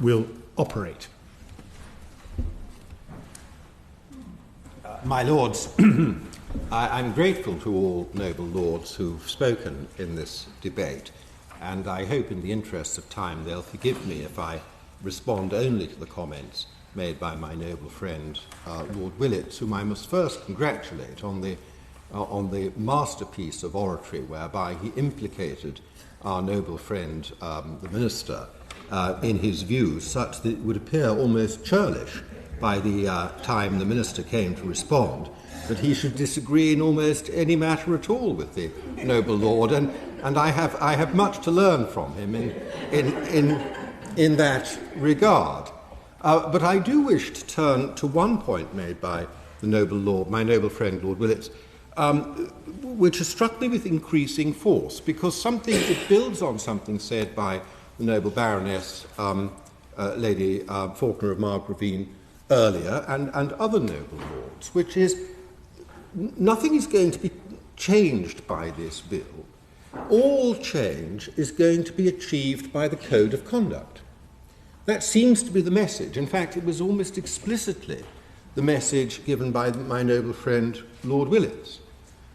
will operate. My Lords, I'm grateful to all noble lords who've spoken in this debate, and I hope in the interests of time they'll forgive me if I respond only to the comments made by my noble friend Lord Willetts, whom I must first congratulate on the masterpiece of oratory whereby he implicated our noble friend the Minister in his views such that it would appear almost churlish by the time the Minister came to respond that he should disagree in almost any matter at all with the noble lord, and I have much to learn from him in that regard. But I do wish to turn to one point made by the noble lord, my noble friend Lord Willetts, which has struck me with increasing force, because it builds on something said by the noble Baroness, Lady Faulkner of Margravine, earlier, and other noble lords, which is nothing is going to be changed by this bill. All change is going to be achieved by the Code of Conduct. That seems to be the message. In fact, it was almost explicitly the message given by my noble friend Lord Willetts.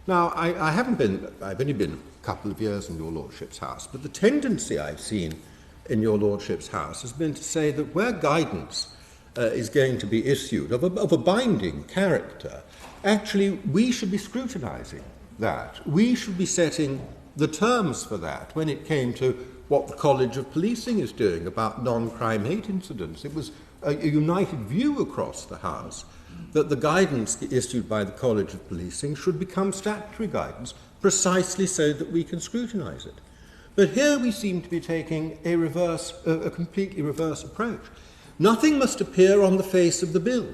Now, I've only been a couple of years in your Lordship's house, but the tendency I've seen in your Lordship's house has been to say that where guidance is going to be issued of a binding character, actually we should be scrutinising that. We should be setting the terms for that when it came to what the College of Policing is doing about non-crime hate incidents. It was a united view across the House that the guidance issued by the College of Policing should become statutory guidance precisely so that we can scrutinise it. But here we seem to be taking a completely reverse approach. Nothing must appear on the face of the bill.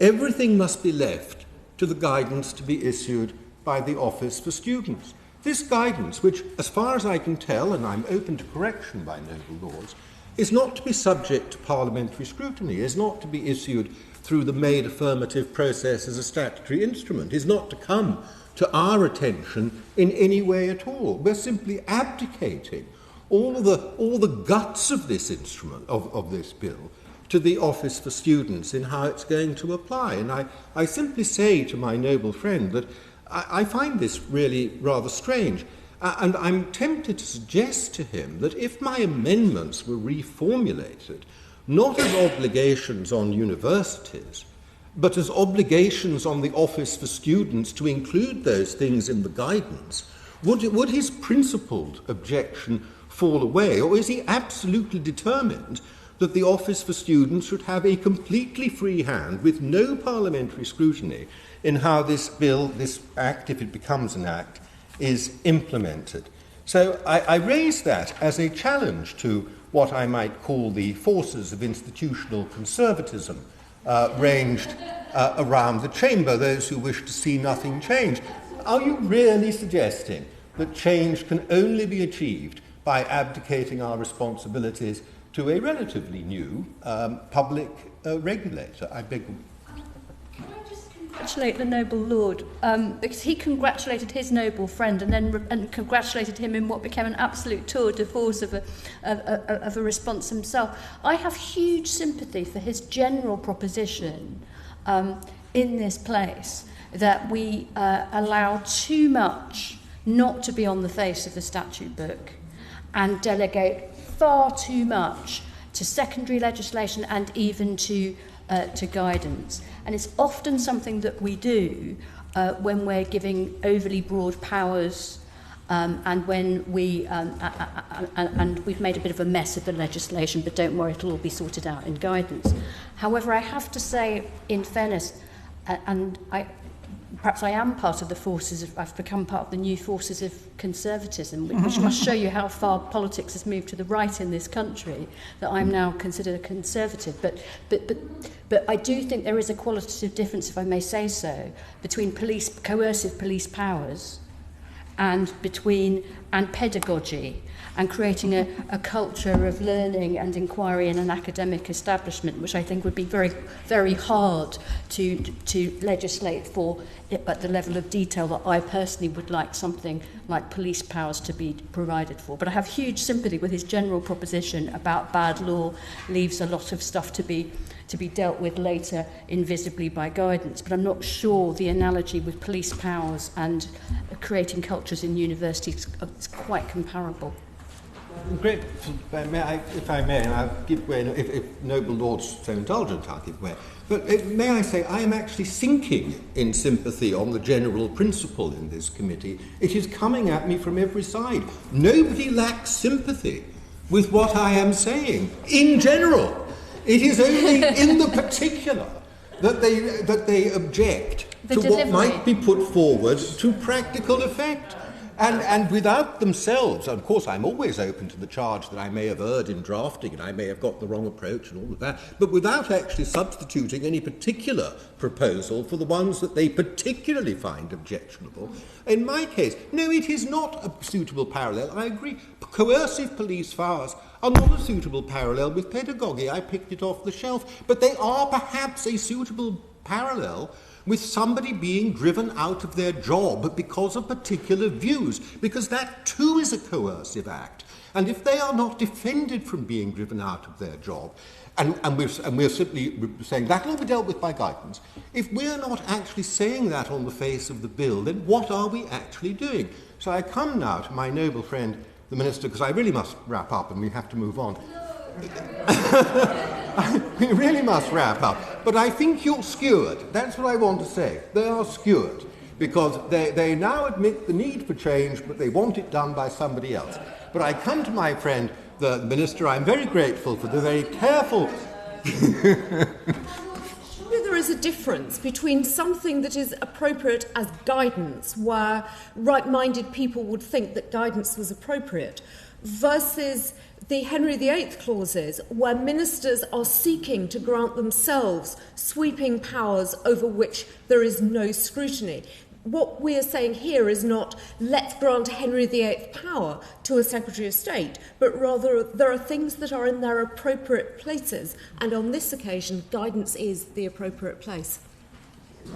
Everything must be left to the guidance to be issued by the Office for Students. This guidance, which, as far as I can tell, and I'm open to correction by noble lords, is not to be subject to parliamentary scrutiny, is not to be issued through the made affirmative process as a statutory instrument, is not to come to our attention in any way at all. We're simply abdicating all the guts of this instrument, of this bill, to the Office for Students in how it's going to apply. And I simply say to my noble friend that I find this really rather strange. And I'm tempted to suggest to him that if my amendments were reformulated, not as obligations on universities, but as obligations on the Office for Students to include those things in the guidance, would his principled objection fall away? Or is he absolutely determined that the Office for Students should have a completely free hand with no parliamentary scrutiny in how this bill, this act, if it becomes an act, is implemented? So I raise that as a challenge to what I might call the forces of institutional conservatism ranged around the chamber, those who wish to see nothing change. Are you really suggesting that change can only be achieved by abdicating our responsibilities to a relatively new public regulator? I beg congratulate the noble lord because he congratulated his noble friend and congratulated him in what became an absolute tour de force of a response himself. I have huge sympathy for his general proposition in this place that we allow too much not to be on the face of the statute book and delegate far too much to secondary legislation and even to guidance. And it's often something that we do when we're giving overly broad powers and when and we've made a bit of a mess of the legislation, but don't worry, it'll all be sorted out in guidance. However, I have to say, in fairness, and perhaps I am part of the forces I've become part of the new forces of conservatism, which must show you how far politics has moved to the right in this country, that I'm now considered a conservative. But I do think there is a qualitative difference, if I may say so, between coercive police powers and between and pedagogy, and creating a culture of learning and inquiry in an academic establishment, which I think would be very, very hard to legislate for at the level of detail that I personally would like something like police powers to be provided for. But I have huge sympathy with his general proposition about bad law leaves a lot of stuff to be dealt with later invisibly by guidance. But I'm not sure the analogy with police powers and creating cultures in universities is quite comparable. Great. If I may, and I'll give way, if noble lords so indulgent, I'll give way. But may I say, I am actually sinking in sympathy on the general principle in this committee. It is coming at me from every side. Nobody lacks sympathy with what I am saying, in general. It is only in the particular that they object to what might be put forward to practical effect. And without themselves, of course, I'm always open to the charge that I may have erred in drafting and I may have got the wrong approach and all of that, but without actually substituting any particular proposal for the ones that they particularly find objectionable. In my case, no, it is not a suitable parallel. I agree. Coercive police powers are not a suitable parallel with pedagogy. I picked it off the shelf. But they are perhaps a suitable parallel with somebody being driven out of their job because of particular views, because that too is a coercive act. And if they are not defended from being driven out of their job, and we're simply saying that will be dealt with by guidance, if we're not actually saying that on the face of the bill, then what are we actually doing? So I come now to my noble friend, the Minister, because I really must wrap up and we have to move on. We really must wrap up. But I think you're skewered. That's what I want to say. They are skewered because they now admit the need for change, but they want it done by somebody else. But I come to my friend, the Minister. I'm very grateful for the very careful... There is a difference between something that is appropriate as guidance, where right-minded people would think that guidance was appropriate, versus the Henry VIII clauses, where ministers are seeking to grant themselves sweeping powers over which there is no scrutiny. What we are saying here is not, let's grant Henry VIII power to a Secretary of State, but rather there are things that are in their appropriate places, and on this occasion, guidance is the appropriate place.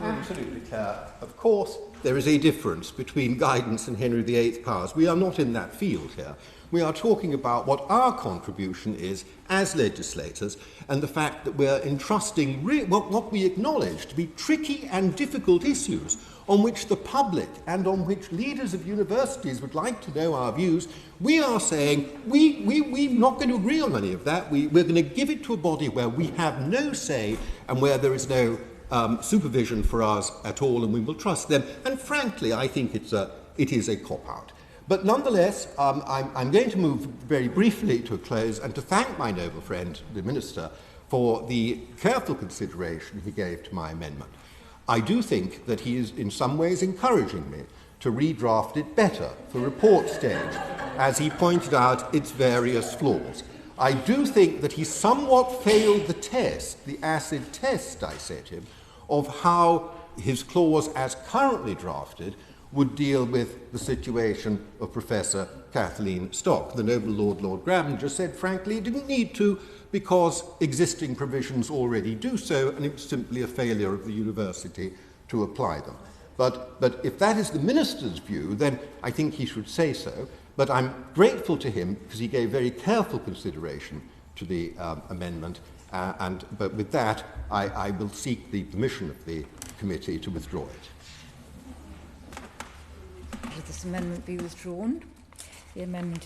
Absolutely clear. Of course, there is a difference between guidance and Henry VIII powers. We are not in that field here. We are talking about what our contribution is as legislators and the fact that we're entrusting what we acknowledge to be tricky and difficult issues on which the public and on which leaders of universities would like to know our views. We are saying we're not going to agree on any of that. We're going to give it to a body where we have no say and where there is no supervision for us at all, and we will trust them. And frankly, I think it is a cop-out. But nonetheless, I'm going to move very briefly to a close and to thank my noble friend, the Minister, for the careful consideration he gave to my amendment. I do think that he is in some ways encouraging me to redraft it better for report stage, as he pointed out its various flaws. I do think that he somewhat failed the test, the acid test, I said to him, of how his clause as currently drafted would deal with the situation of Professor Kathleen Stock. The noble Lord Gravenger said, frankly, it didn't need to because existing provisions already do so, and it was simply a failure of the university to apply them. But if that is the Minister's view, then I think he should say so. But I'm grateful to him because he gave very careful consideration to the amendment, but with that, I will seek the permission of the committee to withdraw it. Will this amendment be withdrawn? The amendment is